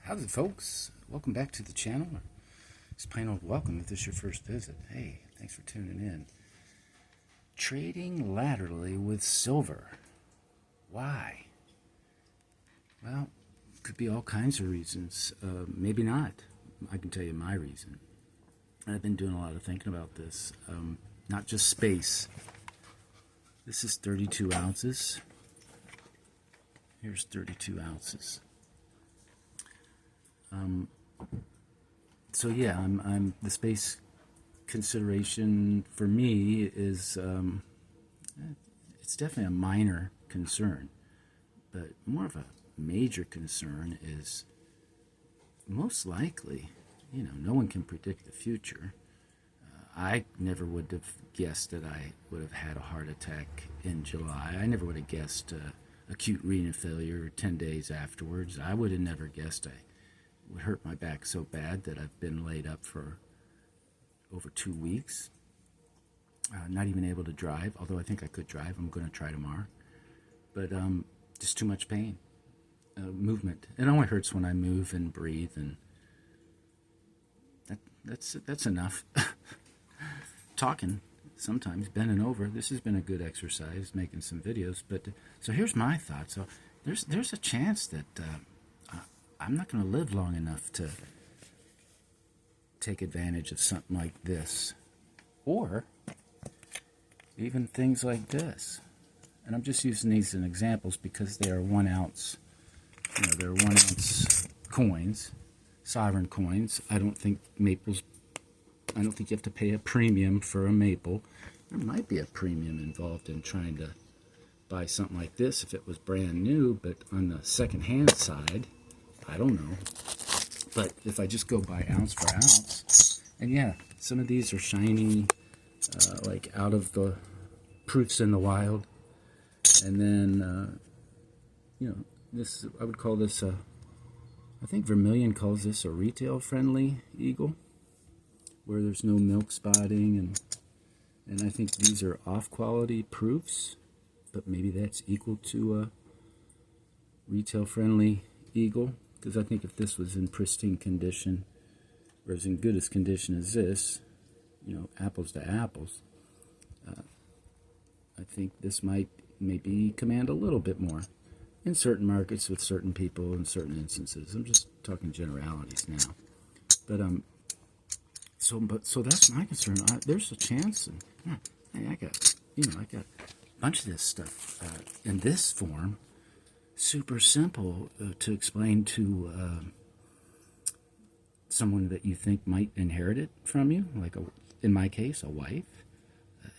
How's it, folks? Welcome back to the channel. Just plain old welcome if this is your first visit. Hey, thanks for tuning in. Trading laterally with silver. Why? Well, could be all kinds of reasons. Maybe not. I can tell you my reason. I've been doing a lot of thinking about this. Not just space. This is 32 ounces. Here's 32 ounces. So yeah, I'm the space consideration for me is it's definitely a minor concern, but more of a major concern is most likely, no one can predict the future. I never would have guessed that I would have had a heart attack in July. I never would have guessed acute renal failure 10 days afterwards. I would have never guessed I would hurt my back so bad that I've been laid up for over 2 weeks. Not even able to drive, although I think I could drive. I'm going to try tomorrow. But just too much pain. Movement. It only hurts when I move and breathe, and that's enough. Talking, sometimes bending over. This has been a good exercise, making some videos. But so here's my thought. So there's a chance that I'm not going to live long enough to take advantage of something like this, or even things like this. And I'm just using these as examples because they are 1 ounce. They're 1 ounce coins, sovereign coins. I don't think you have to pay a premium for a maple. There might be a premium involved in trying to buy something like this if it was brand new, but on the second-hand side, I don't know. But if I just go by ounce for ounce, and yeah, some of these are shiny, like out of the proofs in the wild. And then, this, I would call this I think Vermilion calls this a retail-friendly eagle, where there's no milk spotting, and I think these are off-quality proofs, but maybe that's equal to a retail-friendly eagle, because I think if this was in pristine condition, or as in good as condition as this, apples to apples, I think this might maybe command a little bit more in certain markets with certain people in certain instances. I'm just talking generalities now, but so that's my concern. There's a chance, and I got a bunch of this stuff in this form. Super simple to explain to someone that you think might inherit it from you, like in my case, a wife.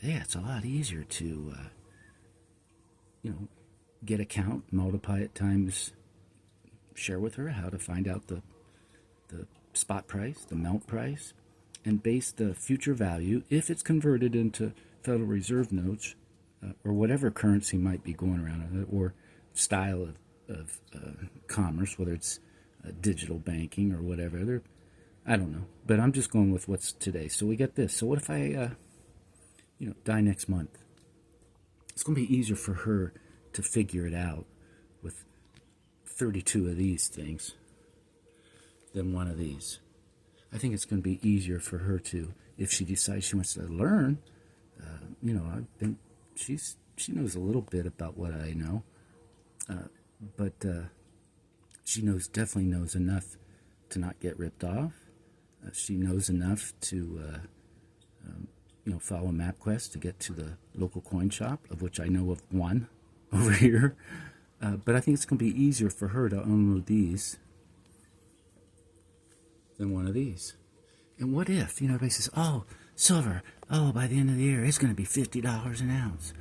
Yeah, it's a lot easier to get a count, multiply it times, share with her how to find out the spot price, the melt price, and base the future value, if it's converted into Federal Reserve notes, or whatever currency might be going around, or style of commerce, whether it's digital banking or whatever. I don't know, but I'm just going with what's today. So we get this. So what if I, die next month? It's going to be easier for her to figure it out with 32 of these things than one of these. I think it's going to be easier for her to, if she decides she wants to learn. She knows a little bit about what I know. But she definitely knows enough to not get ripped off. She knows enough to, follow MapQuest to get to the local coin shop, of which I know of one over here. But I think it's going to be easier for her to unload these than one of these. And what if, everybody says, oh, silver, by the end of the year, it's going to be $50 an ounce.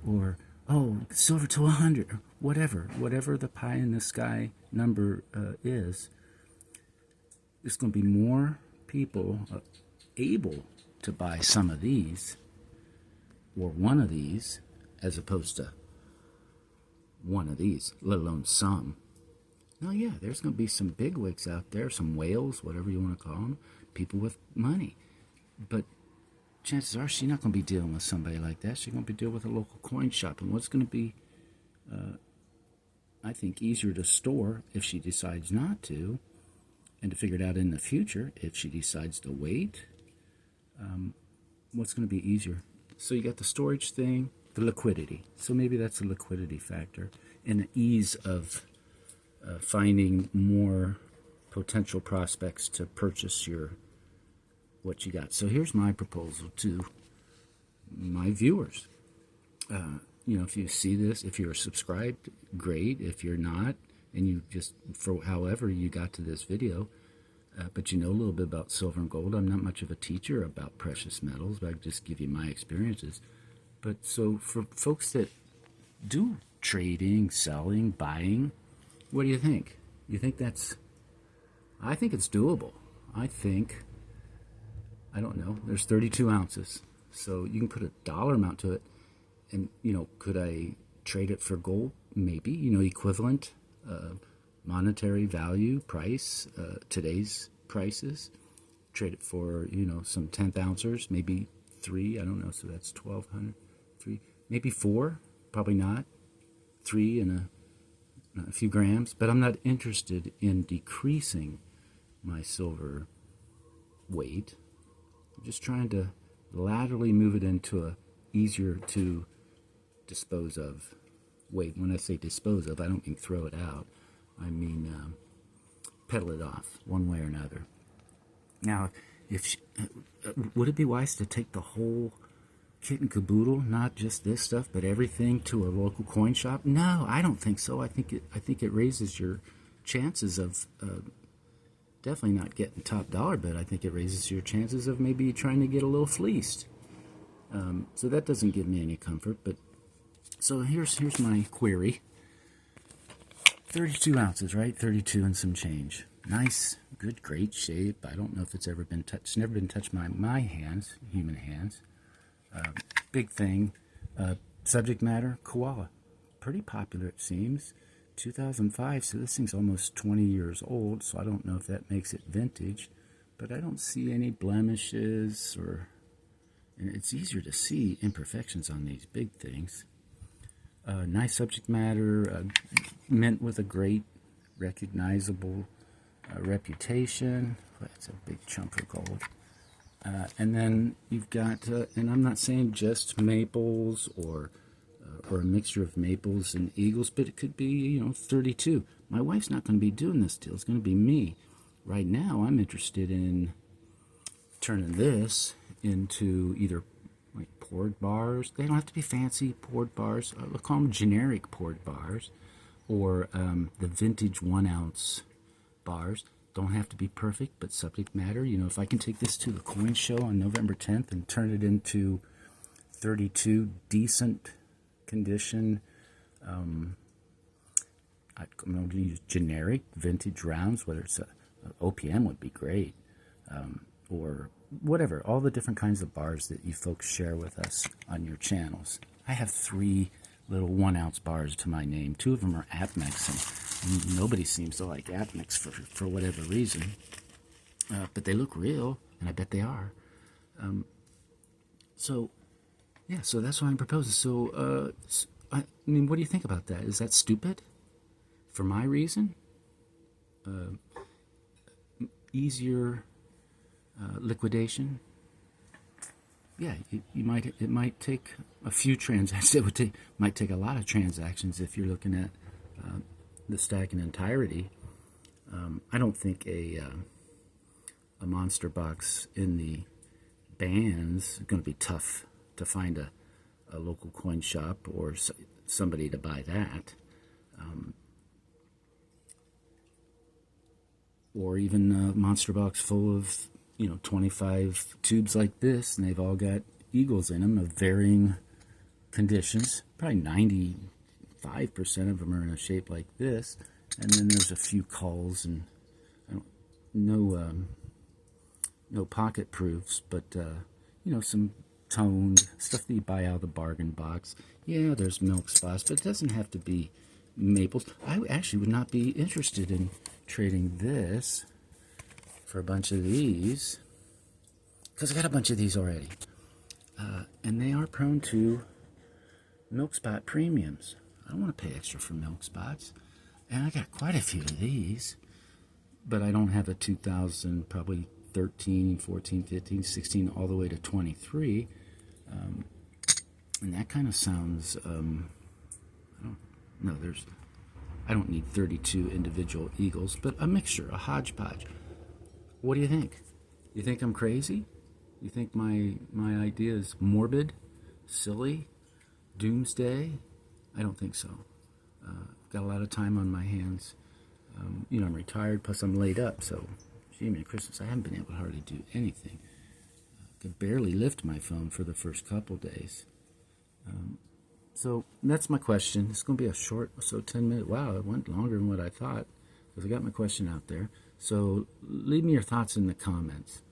Or, silver to 100, whatever the pie in the sky number is, there's going to be more people able to buy some of these, or one of these, as opposed to one of these, let alone some. Oh yeah, there's going to be some bigwigs out there, some whales, whatever you want to call them, people with money. But chances are she's not going to be dealing with somebody like that. She's going to be dealing with a local coin shop. And what's going to be, I think, easier to store if she decides not to, and to figure it out in the future, if she decides to wait, what's going to be easier. So you got the storage thing, the liquidity. So maybe that's a liquidity factor, and the ease of finding more potential prospects to purchase what you got. So here's my proposal to my viewers. If you see this, if you're subscribed, great. If you're not, and you just, for however you got to this video, but you know a little bit about silver and gold. I'm not much of a teacher about precious metals, but I just give you my experiences. But so for folks that do trading, selling, buying, what do you think? You think I think it's doable. I don't know, there's 32 ounces. So you can put a dollar amount to it. And, could I trade it for gold? Maybe, equivalent monetary value, price, today's prices. Trade it for, some 10th ounces, maybe 3, I don't know, so that's 1,200, 3, maybe 4, probably not, 3 and a few grams. But I'm not interested in decreasing my silver weight. I'm just trying to laterally move it into a easier to dispose of weight. When I say dispose of, I don't mean throw it out. I mean pedal it off one way or another. Now, would it be wise to take the whole kit and caboodle, not just this stuff, but everything to a local coin shop? No, I don't think so. I think it raises your chances of definitely not getting top dollar, but I think it raises your chances of maybe trying to get a little fleeced. So that doesn't give me any comfort. But so here's my query. 32 ounces, right? 32 and some change. Nice, good, great shape. I don't know if it's ever been touched. It's never been touched by my hands, human hands. Big thing. Subject matter, koala. Pretty popular, it seems. 2005, so this thing's almost 20 years old, so I don't know if that makes it vintage. But I don't see any blemishes and it's easier to see imperfections on these big things. Nice subject matter, mint with a great recognizable reputation. That's a big chunk of gold. And then you've got, and I'm not saying just maples or a mixture of maples and eagles, but it could be, 32. My wife's not going to be doing this deal. It's going to be me. Right now, I'm interested in turning this into either like poured bars. They don't have to be fancy poured bars. We'll call them generic poured bars, or the vintage 1 ounce bars. Don't have to be perfect, but subject matter. If I can take this to the coin show on November 10th and turn it into 32 decent condition, I'm going to use generic vintage rounds, whether it's OPM would be great, or whatever, all the different kinds of bars that you folks share with us on your channels. I have 3 little 1 ounce bars to my name. 2 of them are Apmex, and nobody seems to like Apmex for whatever reason. But they look real, and I bet they are. So that's what I'm proposing. So, I mean, what do you think about that? Is that stupid? For my reason? Easier liquidation? Yeah, it might take a few transactions. Might take a lot of transactions if you're looking at the stack in entirety. I don't think a monster box in the bands is going to be tough to find a local coin shop or somebody to buy that. Or even a monster box full of 25 tubes like this, and they've all got eagles in them of varying conditions. Probably 95% of them are in a shape like this, and then there's a few culls and no pocket proofs, but some toned stuff that you buy out of the bargain box. Yeah, there's milk spots, but it doesn't have to be maples. I actually would not be interested in trading this for a bunch of these, because I got a bunch of these already, and they are prone to milk spot premiums. I don't want to pay extra for milk spots, and I got quite a few of these. but I don't have a 2000, probably 13, 14, 15, 16, all the way to 23. And that kind of sounds, no, I don't need 32 individual eagles, but a mixture, a hodgepodge. What do you think? You think I'm crazy? You think my idea is morbid, silly, doomsday? I don't think so. I've got a lot of time on my hands. I'm retired, plus I'm laid up, so Jiminy Christmas, I haven't been able to hardly do anything. I could barely lift my phone for the first couple days. So that's my question. It's going to be a short, 10-minute. Wow, it went longer than what I thought, because I got my question out there. So leave me your thoughts in the comments.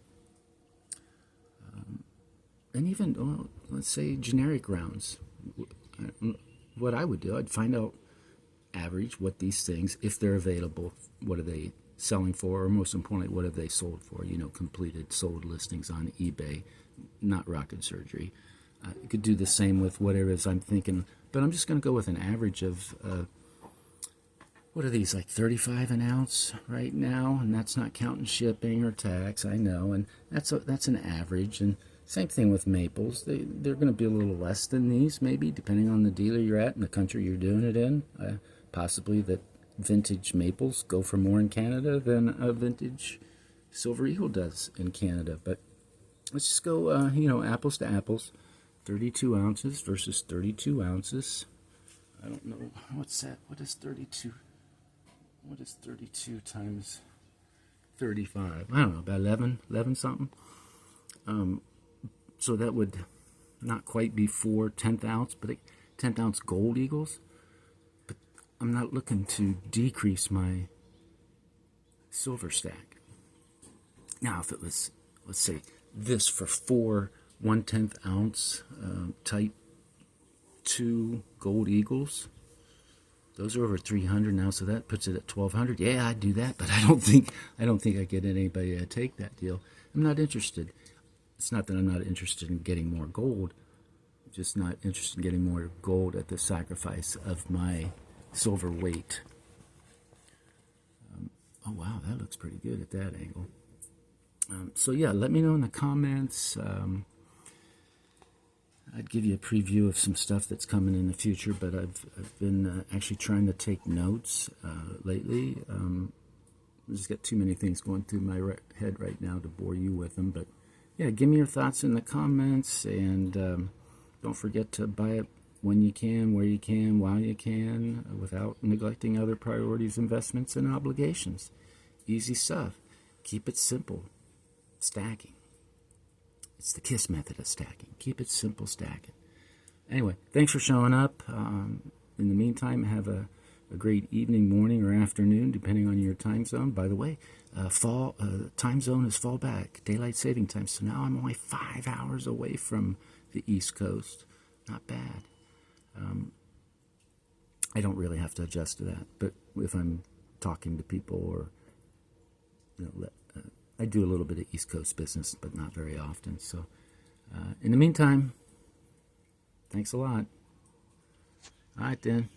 And even, let's say, generic rounds. What I would do, I'd find out average what these things, if they're available, what are they selling for, or most importantly, what have they sold for? Completed sold listings on eBay, not rocket surgery. You could do the same with whatever it is I'm thinking, but I'm just going to go with an average of, what are these, like 35 an ounce right now? And that's not counting shipping or tax, I know, and that's an average. And same thing with maples. They're going to be a little less than these, maybe, depending on the dealer you're at and the country you're doing it in. Possibly that vintage maples go for more in Canada than a vintage Silver Eagle does in Canada. But let's just go, apples to apples. 32 ounces versus 32 ounces. I don't know. What's that? What is 32? What is 32 times 35? I don't know, about 11 something. So that would not quite be 4 10th ounce, but 10th ounce gold eagles. But I'm not looking to decrease my silver stack. Now, if it was, let's say, this for 4 1/10 ounce type 2 gold eagles, those are over 300 now, so that puts it at 1200. Yeah, I'd do that, but I don't think I get anybody to take that deal. I'm not interested. It's not that I'm not interested in getting more gold. I'm just not interested in getting more gold at the sacrifice of my silver weight. Oh wow, that looks pretty good at that angle. So yeah, let me know in the comments. I'd give you a preview of some stuff that's coming in the future, but I've been actually trying to take notes lately. I've just got too many things going through my head right now to bore you with them. But yeah, give me your thoughts in the comments, and don't forget to buy it when you can, where you can, while you can, without neglecting other priorities, investments, and obligations. Easy stuff. Keep it simple. Stacking. It's the KISS method of stacking. Keep it simple stacking. Anyway, thanks for showing up. In the meantime, have a great evening, morning, or afternoon, depending on your time zone. By the way, fall time zone is fall back, daylight saving time. So now I'm only 5 hours away from the East Coast. Not bad. I don't really have to adjust to that, but if I'm talking to people or I do a little bit of East Coast business, but not very often. So, in the meantime, thanks a lot. All right, then.